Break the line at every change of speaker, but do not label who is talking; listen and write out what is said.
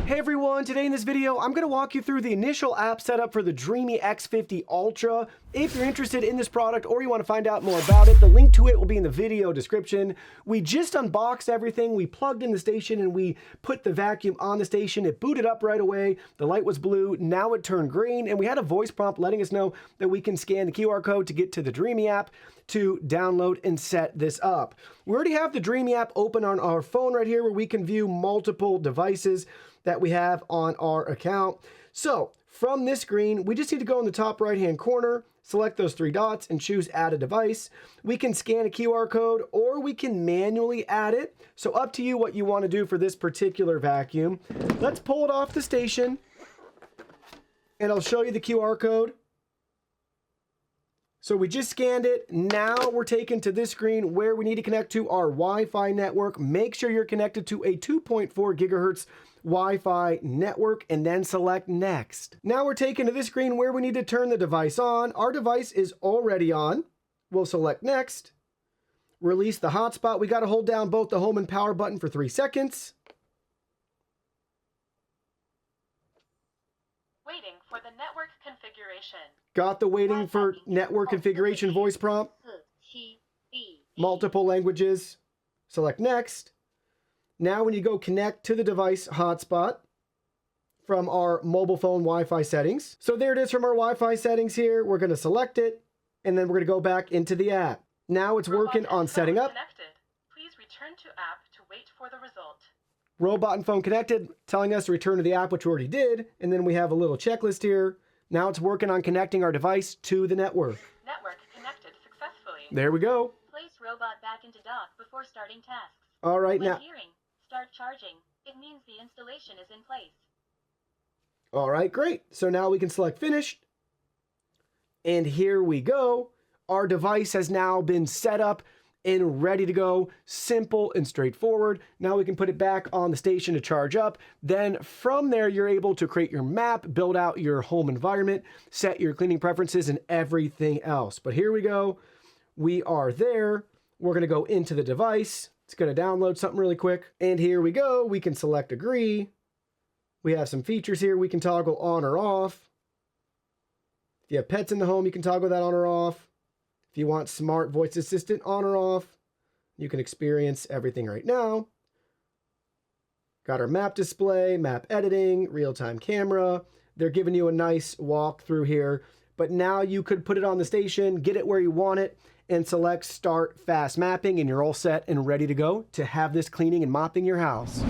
Hey everyone, today in this video, I'm going to walk you through the initial app setup for the Dreame X50 Ultra. If you're interested in this product or you want to find out more about it, the link to it will be in the video description. We just unboxed everything, we plugged in the station and we put the vacuum on the station. It booted up right away, the light was blue, now it turned green, and we had a voice prompt letting us know that we can scan the QR code to get to the Dreame app to download and set this up. We already have the Dreame app open on our phone right here where we can view multiple devices that we have on our account. So from this screen, we just need to go in the top right hand corner, select those three dots and choose add a device. We can scan a QR code or we can manually add it. So up to you what you want to do for this particular vacuum. Let's pull it off the station and I'll show you the QR code. So we just scanned it. Now we're taken to this screen where we need to connect to our Wi-Fi network. Make sure you're connected to a 2.4 gigahertz Wi-Fi network and then select next. Now we're taken to this screen where we need to turn the device on. Our device is already on. We'll select next. Release the hotspot. We got to hold down both the home and power button for 3 seconds.
Waiting for the network configuration.
Got the waiting for network configuration voice prompt. Multiple languages. Select next. Now when you go connect to the device hotspot from our mobile phone Wi-Fi settings. So there it is from our Wi-Fi settings here. We're going to select it and then we're going to go back into the app. Now it's working on setting up.
Please return to app to wait for the result.
Robot and phone connected, telling us to return to the app, which we already did. And then we have a little checklist here. Now it's working on connecting our device to the network.
Network connected successfully.
There we go.
Place robot back into dock before starting tasks.
All right,
When
now.
hearing start charging, it means the installation is in place.
All right, great. So now we can select finished. And here we go. Our device has now been set up and ready to go. Simple and straightforward. Now we can put it back on the station to charge up. Then from there, you're able to create your map, build out your home environment, set your cleaning preferences and everything else. But here we go. We are there. We're going to go into the device. It's going to download something really quick. And here we go. We can select agree. We have some features here. We can toggle on or off. If you have pets in the home, you can toggle that on or off. If you want smart voice assistant on or off, you can experience everything right now. Got our map display, map editing, real-time camera. They're giving you a nice walkthrough here. But now you could put it on the station, get it where you want it, and select start fast mapping, and you're all set and ready to go to have this cleaning and mopping your house.